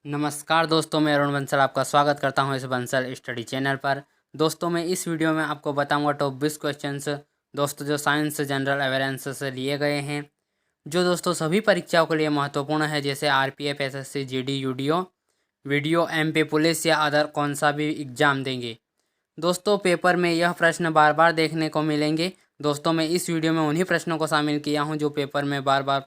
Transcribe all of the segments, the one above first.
नमस्कार दोस्तों, मैं अरुण बंसल आपका स्वागत करता हूं इस बंसल स्टडी चैनल पर। दोस्तों मैं इस वीडियो में आपको बताऊंगा टॉप 20 क्वेश्चंस दोस्तों जो साइंस जनरल अवेयरनेस से लिए गए हैं, जो दोस्तों सभी परीक्षाओं के लिए महत्वपूर्ण है, जैसे आरपीएफ, एसएससी, जीडी, यूडीओ, वीडियो, एमपी पुलिस या अदर कौन सा भी एग्जाम देंगे। दोस्तों पेपर में यह प्रश्न बार बार देखने को मिलेंगे। दोस्तों मैं इस वीडियो में उन्हीं प्रश्नों को शामिल किया हूं जो पेपर में बार बार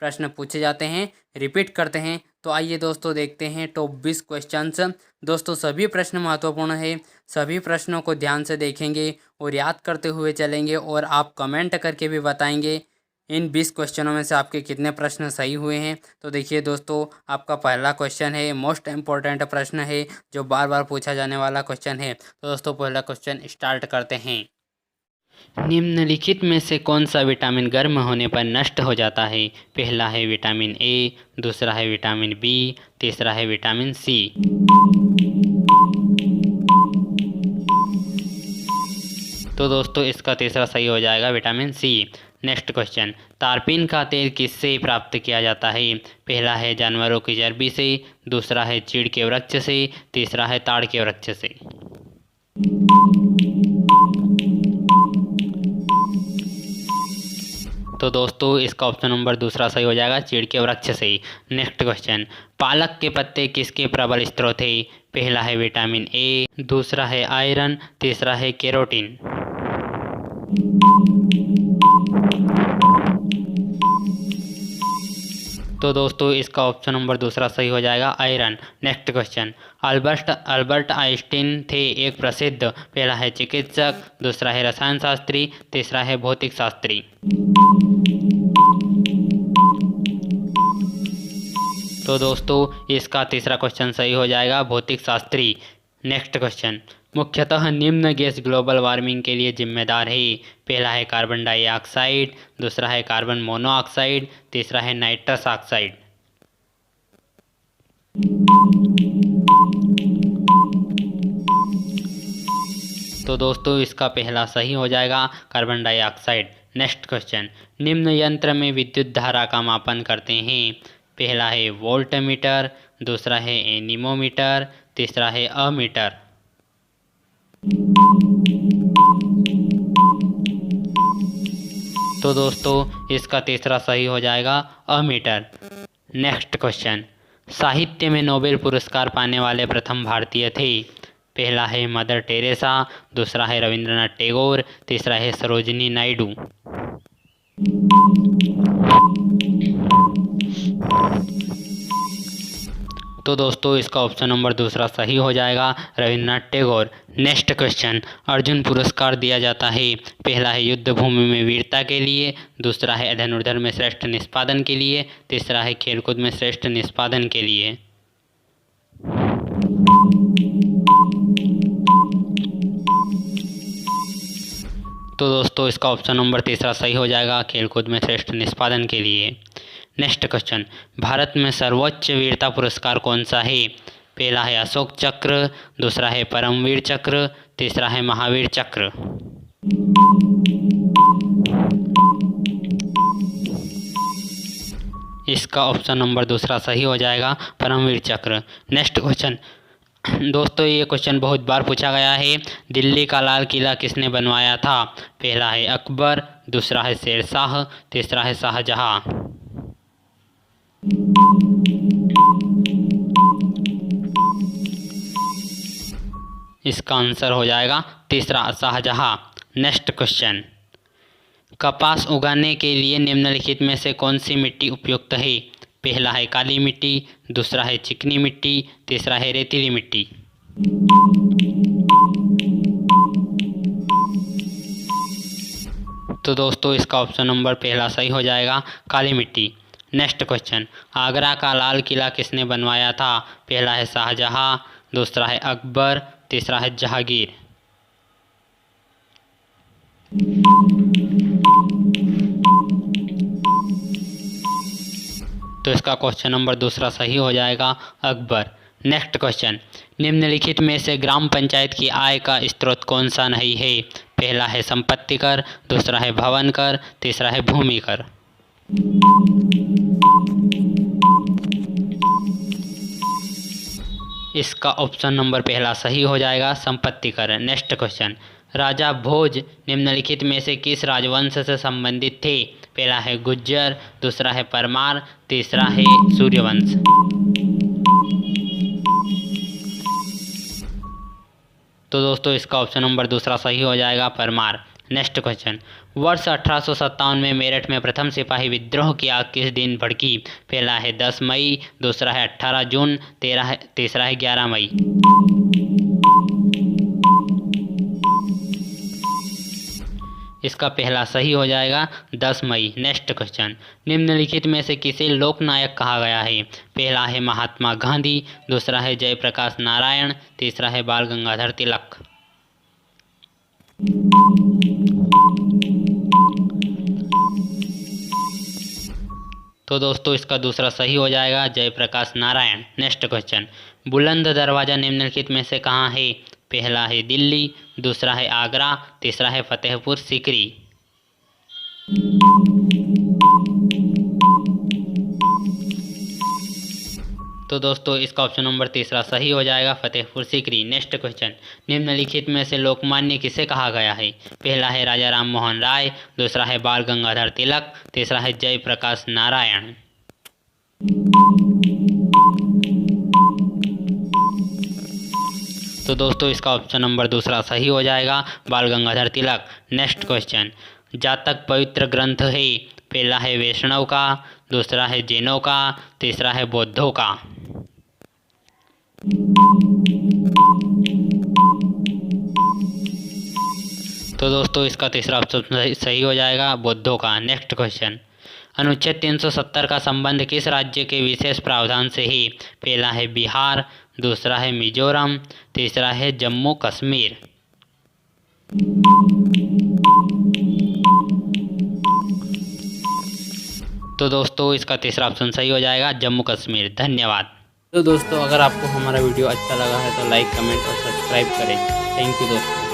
प्रश्न पूछे जाते हैं, रिपीट करते हैं। तो आइए दोस्तों देखते हैं टॉप 20 क्वेश्चंस। दोस्तों सभी प्रश्न महत्वपूर्ण है, सभी प्रश्नों को ध्यान से देखेंगे और याद करते हुए चलेंगे, और आप कमेंट करके भी बताएंगे इन 20 क्वेश्चनों में से आपके कितने प्रश्न सही हुए हैं। तो देखिए दोस्तों, आपका पहला क्वेश्चन है, मोस्ट इम्पोर्टेंट प्रश्न है, जो बार बार पूछा जाने वाला क्वेश्चन है। तो दोस्तों पहला क्वेश्चन स्टार्ट करते हैं। निम्नलिखित में से कौन सा विटामिन गर्म होने पर नष्ट हो जाता है? पहला है विटामिन ए, दूसरा है विटामिन बी, तीसरा है विटामिन सी। तो दोस्तों इसका तीसरा सही हो जाएगा विटामिन सी। नेक्स्ट क्वेश्चन, तारपीन का तेल किससे प्राप्त किया जाता है? पहला है जानवरों की चर्बी से, दूसरा है चीड़ के वृक्ष से, तीसरा है ताड़ के वृक्ष से। तो दोस्तों इसका ऑप्शन नंबर दूसरा सही हो जाएगा, चीड़ के वृक्ष से। नेक्स्ट क्वेश्चन, पालक के पत्ते किसके प्रबल स्रोत है? पहला है विटामिन ए, दूसरा है आयरन, तीसरा है कैरोटीन। तो दोस्तों इसका ऑप्शन नंबर दूसरा सही हो जाएगा, iron. Next question, Albert Einstein थे एक प्रसिद्ध, पहला है चिकित्सक, दूसरा है रसायन शास्त्री, तीसरा है भौतिक शास्त्री। तो दोस्तों इसका तीसरा क्वेश्चन सही हो जाएगा, भौतिक शास्त्री। नेक्स्ट क्वेश्चन, मुख्यतः निम्न गैस ग्लोबल वार्मिंग के लिए जिम्मेदार है? पहला है कार्बन डाइऑक्साइड, दूसरा है कार्बन मोनोऑक्साइड, तीसरा है नाइट्रस ऑक्साइड। तो दोस्तों इसका पहला सही हो जाएगा, कार्बन डाइऑक्साइड। नेक्स्ट क्वेश्चन, निम्न यंत्र में विद्युत धारा का मापन करते हैं? पहला है वोल्टमीटर, दूसरा है एनीमोमीटर, तीसरा है अमीटर। तो दोस्तों इसका तीसरा सही हो जाएगा, अमीटर। नेक्स्ट क्वेश्चन, साहित्य में नोबेल पुरस्कार पाने वाले प्रथम भारतीय थे? पहला है मदर टेरेसा, दूसरा है रविंद्रनाथ टैगोर, तीसरा है सरोजिनी नायडू। तो दोस्तों इसका ऑप्शन नंबर दूसरा सही हो जाएगा, रविंद्रनाथ टैगोर। नेक्स्ट क्वेश्चन, अर्जुन पुरस्कार दिया जाता है? पहला है युद्ध भूमि में वीरता के लिए, दूसरा है धनुर्धर में श्रेष्ठ निष्पादन के लिए, तीसरा है खेलकूद में श्रेष्ठ निष्पादन के लिए। तो दोस्तों इसका ऑप्शन नंबर तीसरा सही हो जाएगा, खेलकूद में श्रेष्ठ निष्पादन के लिए। नेक्स्ट क्वेश्चन, भारत में सर्वोच्च वीरता पुरस्कार कौन सा है? पहला है अशोक चक्र, दूसरा है परमवीर चक्र, तीसरा है महावीर चक्र। इसका ऑप्शन नंबर दूसरा सही हो जाएगा, परमवीर चक्र। नेक्स्ट क्वेश्चन, दोस्तों ये क्वेश्चन बहुत बार पूछा गया है, दिल्ली का लाल किला किसने बनवाया था? पहला है अकबर, दूसरा है शेरशाह, तीसरा है शाहजहां। इसका आंसर हो जाएगा तीसरा, शाहजहां। नेक्स्ट क्वेश्चन, कपास उगाने के लिए निम्नलिखित में से कौन सी मिट्टी उपयुक्त है? पहला है काली मिट्टी, दूसरा है चिकनी मिट्टी, तीसरा है रेतीली मिट्टी। तो दोस्तों इसका ऑप्शन नंबर पहला सही हो जाएगा, काली मिट्टी। नेक्स्ट क्वेश्चन, आगरा का लाल किला किसने बनवाया था? पहला है शाहजहां, दूसरा है अकबर, तीसरा है जहांगीर। तो इसका क्वेश्चन नंबर दूसरा सही हो जाएगा, अकबर। नेक्स्ट क्वेश्चन, निम्नलिखित में से ग्राम पंचायत की आय का स्रोत कौन सा नहीं है? पहला है संपत्ति कर, दूसरा है भवन कर, तीसरा है भूमि कर। इसका ऑप्शन नंबर पहला सही हो जाएगा, संपत्ति कर। नेक्स्ट क्वेश्चन, राजा भोज निम्नलिखित में से किस राजवंश से संबंधित थे? पहला है गुज्जर, दूसरा है परमार, तीसरा है सूर्यवंश। तो दोस्तों इसका ऑप्शन नंबर दूसरा सही हो जाएगा, परमार। नेक्स्ट क्वेश्चन, वर्ष 1857 में मेरठ में प्रथम सिपाही विद्रोह की आग किस दिन भड़की? पहला है 10 मई, दूसरा है 18 जून, तीसरा है 11 मई। इसका पहला सही हो जाएगा, 10 मई। नेक्स्ट क्वेश्चन, निम्नलिखित में से किसे लोकनायक कहा गया है? पहला है महात्मा गांधी, दूसरा है जयप्रकाश नारायण, तीसरा है बाल गंगाधर तिलक। तो दोस्तों इसका दूसरा सही हो जाएगा, जयप्रकाश नारायण। नेक्स्ट क्वेश्चन, बुलंद दरवाजा निम्नलिखित में से कहाँ है? पहला है दिल्ली, दूसरा है आगरा, तीसरा है फतेहपुर सीकरी। तो दोस्तों इसका ऑप्शन नंबर तीसरा सही हो जाएगा, फतेहपुर सीकरी। नेक्स्ट क्वेश्चन, निम्नलिखित में से लोकमान्य किसे कहा गया है? पहला है राजा राम मोहन राय, दूसरा है बाल गंगाधर तिलक, तीसरा है जयप्रकाश नारायण। तो दोस्तों इसका ऑप्शन नंबर दूसरा सही हो जाएगा, बाल गंगाधर तिलक। नेक्स्ट क्वेश्चन, जातक पवित्र ग्रंथ है? पहला है वैष्णव का, दूसरा है जैनों का, तीसरा है बौद्धों का। तो दोस्तों इसका तीसरा ऑप्शन सही हो जाएगा, बौद्धों का। नेक्स्ट क्वेश्चन, अनुच्छेद 370 का संबंध किस राज्य के विशेष प्रावधान से है? पहला है बिहार, दूसरा है मिजोरम, तीसरा है जम्मू कश्मीर। तो दोस्तों इसका तीसरा ऑप्शन सही हो जाएगा, जम्मू कश्मीर। धन्यवाद। तो दोस्तों अगर आपको हमारा वीडियो अच्छा लगा है तो लाइक, कमेंट और सब्सक्राइब करें। थैंक यू दोस्तों।